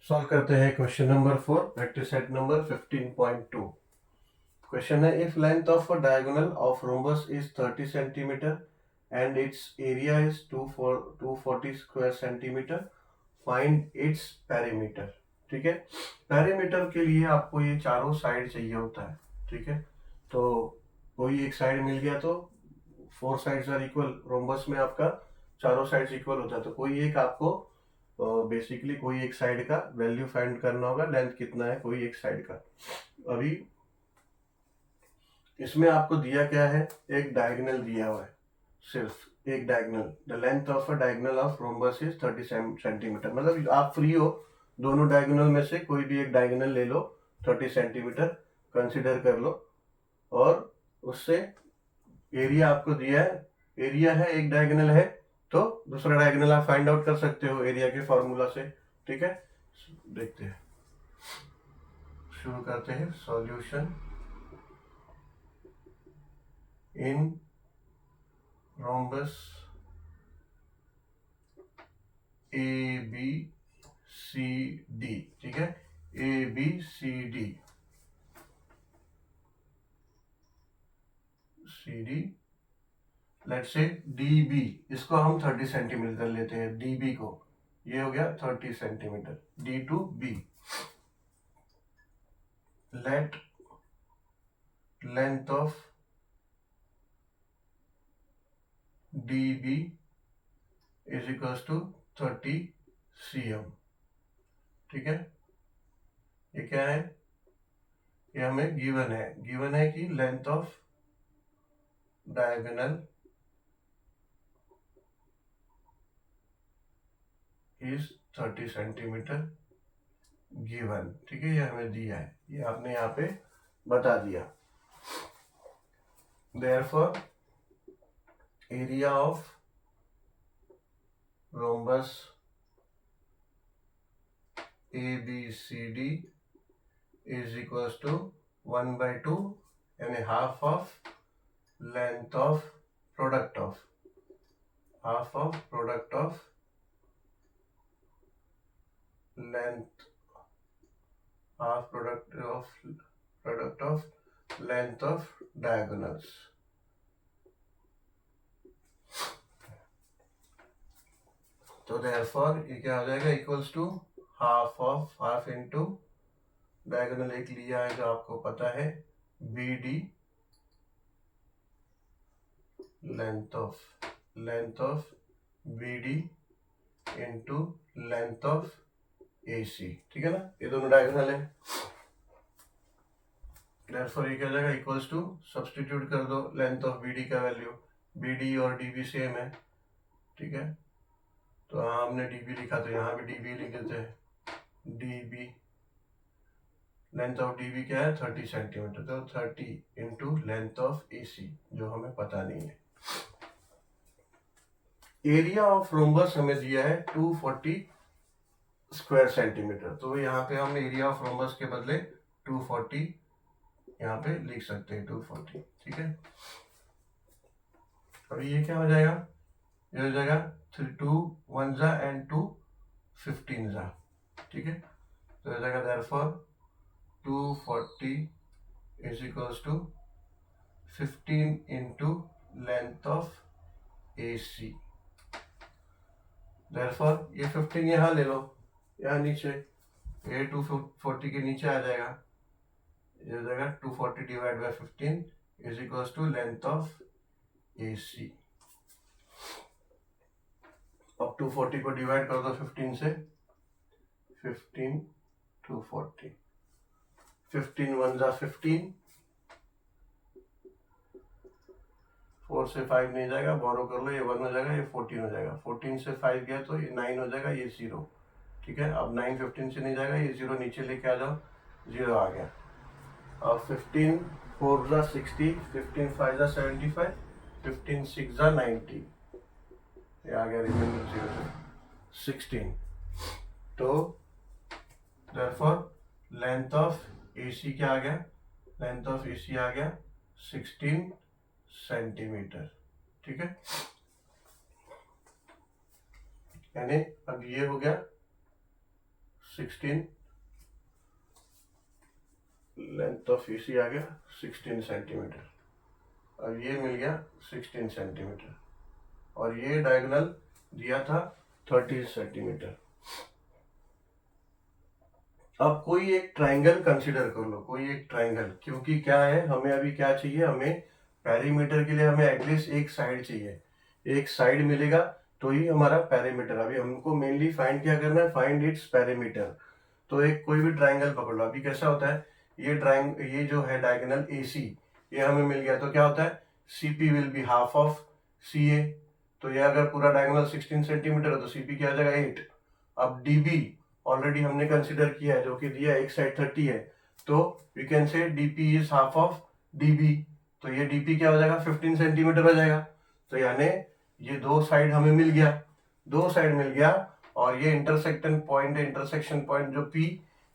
Solve करते हैं question number 4 practice set number 15.2। Question है if length of a diagonal of rhombus is 30 centimetre and its area is 240 square centimetre, find its perimeter. ठीक है, perimeter के लिए आपको ये चारों साइड चाहिए होता है। ठीक है, तो कोई एक साइड मिल गया तो 4 साइड्स आर इक्वल। रोम्बस में आपका चारों साइड्स इक्वल होता है, तो कोई एक आपको बेसिकली कोई एक साइड का वैल्यू फाइंड करना होगा, लेंथ कितना है कोई एक साइड का। अभी इसमें आपको दिया क्या है, एक डायगोनल दिया हुआ है, सिर्फ एक diagonal. The length of a diagonal of rhombus is 30 centimetre. मतलब आप फ्री हो, दोनों डायगोनल में से कोई भी एक डायगोनल ले लो, 30 सेंटीमीटर कंसिडर कर लो, और उससे एरिया आपको दिया है, एरिया है, एक डायगोनल है, तो दूसरा डायगोनल आप फाइंड आउट कर सकते हो एरिया के फॉर्मूला से। ठीक है, देखते हैं, शुरू करते हैं solution in rhombus A B C D. ठीक है, A B C D C D, let say D B, इसको हम 30 सेंटीमीटर लेते हैं, डी बी को, ये हो गया 30 centimetre, D to B. Let length of D B is equals to 30 cm। ठीक है, ये क्या है, ये हमें गिवन है कि length of diagonal is 30 centimetre given. ठीक है, ये हमें दिया है, ये आपने यहाँ पे बता दिया। Therefore area of rhombus A B C D is equals to 1/2 यानी half of length of product of length half product of length of diagonals। तो therefore ये क्या हो जाएगा, equals to half into diagonal एक लिया है जो आपको पता है, B D, length of B D into length of A C. ठीक है ना, ये दोनों डायगोनल है। Therefore ये क्या हो जाएगा, इक्वल्स टू, सब्सटीट्यूट कर दो लेंथ ऑफ बी डी का वैल्यू, बी डी और डी बी सेम है। ठीक है, तो हमने डी बी लिखा तो यहाँ भी डी बी लिख देते हैं, D B, length of D B क्या है 30 सेंटीमीटर, तो 30 into length of A C जो हमें पता नहीं है। एरिया ऑफ रोम्बस हमें दिया है 240 स्क्वायर सेंटीमीटर, तो यहाँ पे हम एरिया ऑफ रोम्बस के बदले 240 यहाँ पे लिख सकते हैं, 240। ठीक है, अभी ये क्या हो जाएगा, ये हो जाएगा 2 1 जा एंड 2 15 जा। ठीक है, तो हो जाएगा therefore 240 is equals to 15 into length of A C. Therefore ये 15 यहाँ ले लो, यहाँ नीचे, ये 240 के नीचे आ जाएगा, ये हो जाएगा 240 divide by 15 is equals to length of A C. अब 240 को डिवाइड कर दो 15 से, 15 240, 15 1 जा 15, 4 से 5 नहीं जाएगा, बोरो कर लो, ये 1 हो जाएगा, ये 14 हो जाएगा, 14 से 5 गया तो ये 9 हो जाएगा, ये 0। ठीक है, अब 9 15 से नहीं जाएगा, ये 0 नीचे लेके आ जाओ, 0 आ गया। अब 15 4 जा 60, 15 5 जा 75, 15 6 जा 90, ये आ गया रिमेंडर 0 से 16। तो देयरफॉर लेंथ ऑफ AC क्या आ गया, लेंथ ऑफ AC आ गया 16 सेंटीमीटर। ठीक है, यानी अब ये हो गया 16, लेंथ ऑफ ईसी आ गया 16 सेंटीमीटर। अब ये मिल गया 16 सेंटीमीटर और ये डायगोनल दिया था 30 सेंटीमीटर। अब कोई एक ट्राइंगल कंसीडर कर लो, कोई एक ट्राइंगल, क्योंकि क्या है हमें अभी क्या चाहिए, हमें पेरीमीटर के लिए हमें एटलीस्ट एक साइड चाहिए, एक साइड मिलेगा तो ही हमारा पेरीमीटर। अभी हमको मेनली फाइंड क्या करना है, फाइंड इट्स पेरीमीटर। तो एक कोई भी ट्राइंगल पकड़ लो। अभी कैसा होता है, ये जो है डायगोनल AC, ये हमें मिल गया तो क्या होता है, CP will be half of CA। तो ये अगर पूरा डायगोनल 16 सेंटीमीटर है तो CP क्या आ जाएगा 8। अब DB ऑलरेडी हमने कंसिडर किया है, जो कि दिया एक साइड 30 है, तो we can say DP is half of DB। तो ये DP क्या हो जाएगा 15 सेंटीमीटर हो जाएगा। तो यानी ये दो साइड हमें मिल गया, दो साइड मिल गया। और ये इंटरसेक्शन पॉइंट है, इंटरसेक्शन पॉइंट जो P,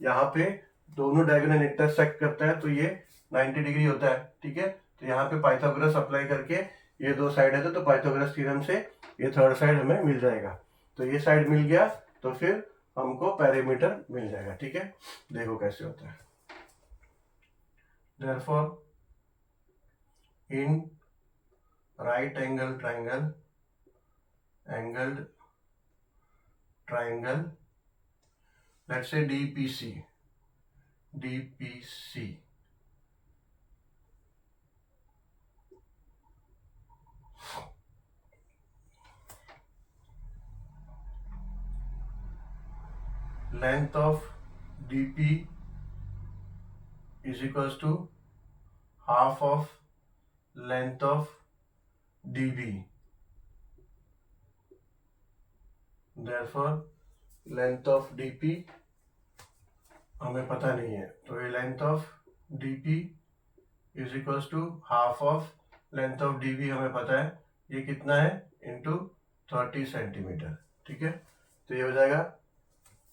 यहाँ पे दोनों डायगोनल इंटरसेक्ट करता है तो ये 90 डिग्री होता है। ठीक है, तो यहाँ पे पाइथागोरस अप्लाई करके ये दो साइड है तो पाइथागोरस थ्योरम से ये थर्ड साइड हमें मिल जाएगा। तो ये साइड मिल गया तो फिर हमको पेरीमीटर मिल जाएगा। ठीक है, देखो कैसे होता है। Therefore, in right angle triangle, angled triangle, let's say DPC, length of DP is equals to half of length of DB. Therefore, length of DP हमें पता नहीं है, तो ये length of DP is equals to half of length of DB हमें पता है, ये कितना है इंटू 30 सेंटीमीटर। ठीक है, तो ये हो जाएगा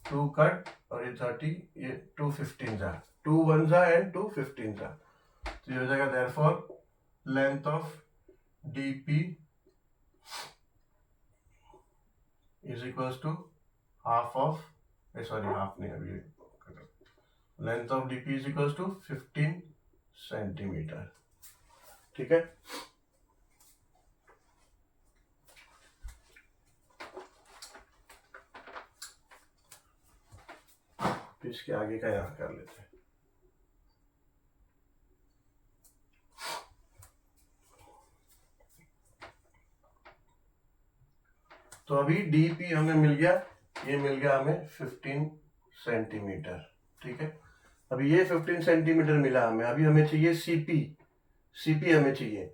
2 कट और ये 30, ये 2 15 जा, 2 1 जा एंड 2 15 जा, तो ये हो जाएगा therefore length of DP is equals to half of, sorry half नहीं, अभी length of DP is equals to 15 centimetre. ठीक है, तो इसके आगे का यहां कर लेते हैं। तो अभी DP हमें मिल गया, ये मिल गया हमें 15 सेंटीमीटर। ठीक है, अभी ये 15 सेंटीमीटर मिला हमें, अभी हमें चाहिए CP हमें चाहिए।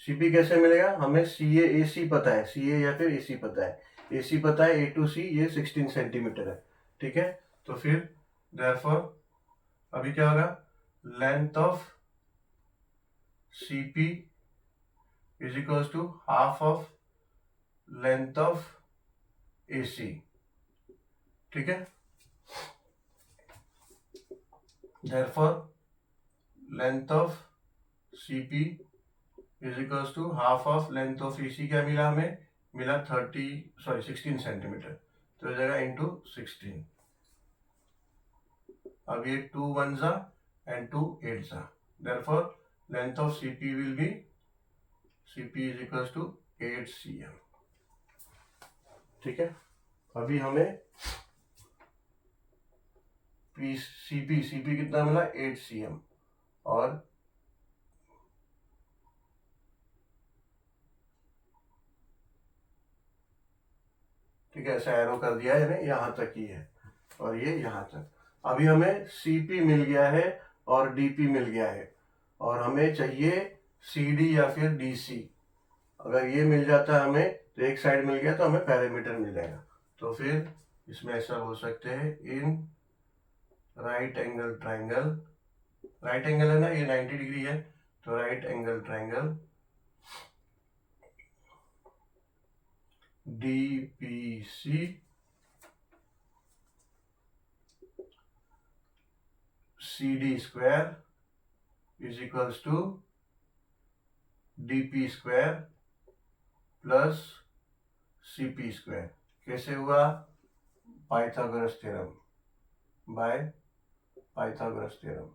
CP कैसे मिलेगा, हमें AC पता है, CA या फिर AC पता है, AC पता है A to C, ये 16 सेंटीमीटर है। ठीक है, तो फिर देयरफॉर अभी क्या होगा, length of CP is equals to half of length of AC। ठीक है, therefore length of CP is equals to half of length of AC। क्या मिला हमें, मिला 16 सेंटीमीटर, तो हो जाएगा इंटू 16। अब ये 2 1 जा एंड 2 8 जा, therefore length of CP will be, CP is equals to 8 cm। ठीक है, अभी हमें CP कितना मिला 8 cm, और ठीक है ऐसा एरो कर दिया है, यानी यहां तक ही है और ये यहां तक। अभी हमें CP मिल गया है और DP मिल गया है, और हमें चाहिए CD या फिर DC। अगर ये मिल जाता है हमें तो एक साइड मिल गया तो हमें पेरीमीटर मिल जाएगा। तो फिर इसमें ऐसा बोल सकते हैं, in right angle triangle, right angle है ना, ये 90 डिग्री है, तो right angle triangle DPC CD square is equals to DP square plus CP square. कैसे हुआ, Pythagoras theorem, by Pythagoras theorem.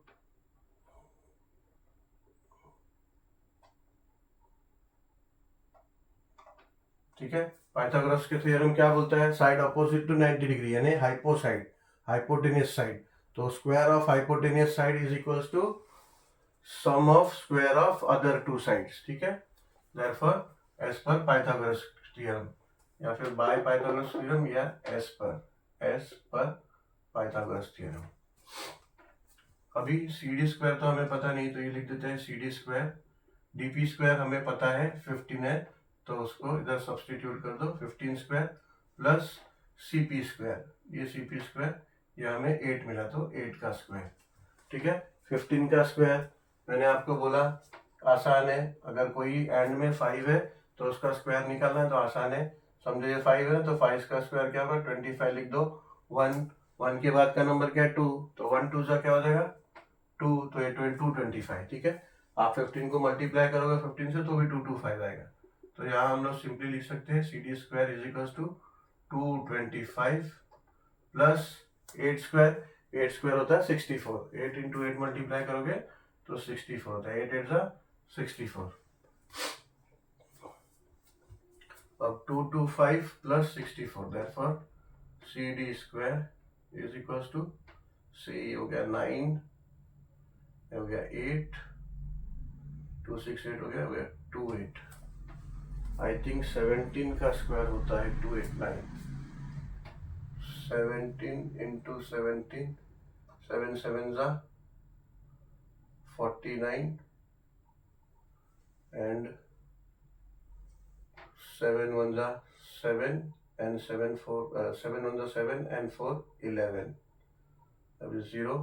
ठीक है, पाइथागोरस के थ्योरम क्या बोलता है, साइड अपोजिट टू 90 डिग्री यानी हाइपोसाइड, हाइपोटेनियस साइड, तो square of hypotenuse side is equals to sum of square of other two sides. ठीक है, therefore as per Pythagoras theorem या फिर बाय पाइथागोरस थ्योरम या एज पर पाइथागोरस थ्योरम। अभी C D square तो हमें पता नहीं, तो ये लिख देते हैं C D square. D P square हमें पता है 15 है, तो उसको इधर सब्सटीट्यूट कर दो, 15 square plus C P square, ये सी पी स्क्वायर, ये हमें 8 मिला तो 8 का स्क्वायर। ठीक है, 15 का स्क्वायर मैंने आपको बोला आसान है, अगर कोई एंड में 5 है तो उसका स्क्वायर निकालना है तो आसान है। समझो ये 5 है तो 5 का स्क्वायर क्या होगा, 25 लिख दो। 1 के बाद का नंबर क्या है 2, तो 1 2 सा क्या हो जाएगा 2, तो ये 225। ठीक है, आप 15 को मल्टीप्लाई करोगे 15 से तो भी 225 आएगा। तो यहाँ हम लोग सिंपली लिख सकते हैं C D square is equal to 225 plus 8 square, 8 square होता है 64, 8 इंटू 8 मल्टीप्लाई करोगे तो 64 होता है, 8 8 जा 64। अब 225 plus 64, therefore C D square is equal to, C हो गया 9, हो गया 8, 268 हो गया 28। आई थिंक 17 का स्क्वायर होता है 289, 17 इंटू 17, 7 7 जा 49 एंड 7 1 जा 7 and 7 4 7 1 जा 7 and 4 11, अब 0,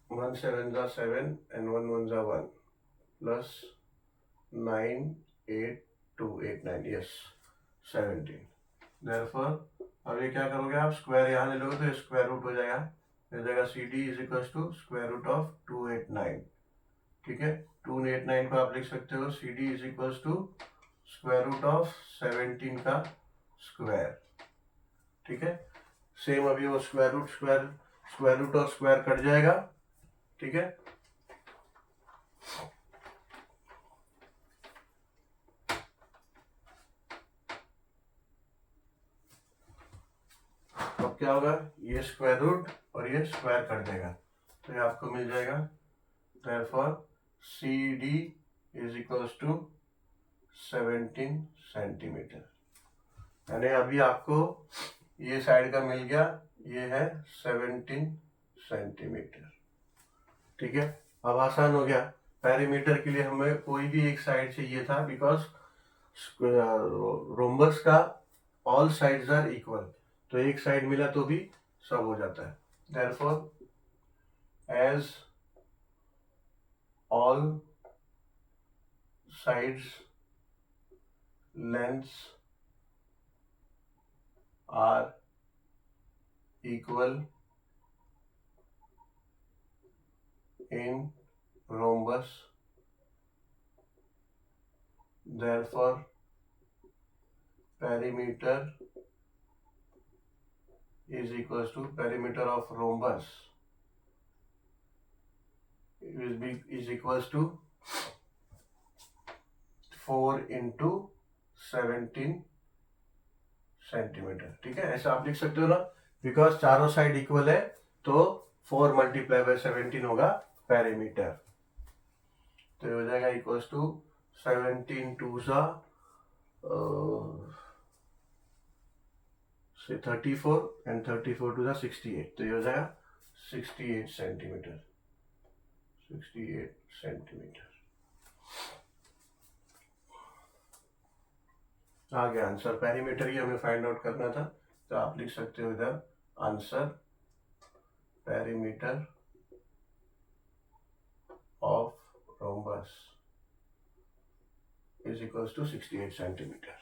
1 7 जा 7 and 1 1 जा 1 प्लस 9 8 2 8 9, यस 17। देयरफॉर अब ये क्या करोगे आप, स्क्वायर यहाँ ले लोगे तो स्क्वायर रूट हो जाएगा, मिल जाएगा C D is equal to square root of 289। ठीक है, 289 को आप लिख सकते हो C D is equal to square root of 17 का स्क्वायर। ठीक है, सेम अभी वो स्क्वायर रूट और स्क्वायर कट जाएगा। ठीक है, अब क्या होगा, ये स्क्वायर रूट और ये स्क्वायर कट देगा तो ये आपको मिल जाएगा, therefore C D is equals to 17 centimetre. यानी अभी आपको ये साइड का मिल गया, ये है 17 सेंटीमीटर। ठीक है, अब आसान हो गया, पेरीमीटर के लिए हमें कोई भी एक साइड चाहिए था, बिकॉज रोम्बस का ऑल साइड्स आर इक्वल, तो एक साइड मिला तो भी सब हो जाता है। Therefore as all sides lengths are equal in rhombus, therefore perimeter is equals to perimeter of rhombus is equals to 4 into 17 centimetre. ठीक है, ऐसा आप लिख सकते हो ना, बिकॉज चारों साइड इक्वल है तो 4 मल्टीप्लाई बाय 17 होगा पेरीमीटर, तो ये हो जाएगा इक्वल्स टू 17 2 सा 34 एंड 34 टू सा 68, तो ये हो जाएगा 68 सेंटीमीटर, 68 सेंटीमीटर। आ गया आंसर, पेरीमीटर ही हमें फाइंड आउट करना था, तो आप लिख सकते हो इधर answer perimeter of rhombus is equals to 68 centimetre.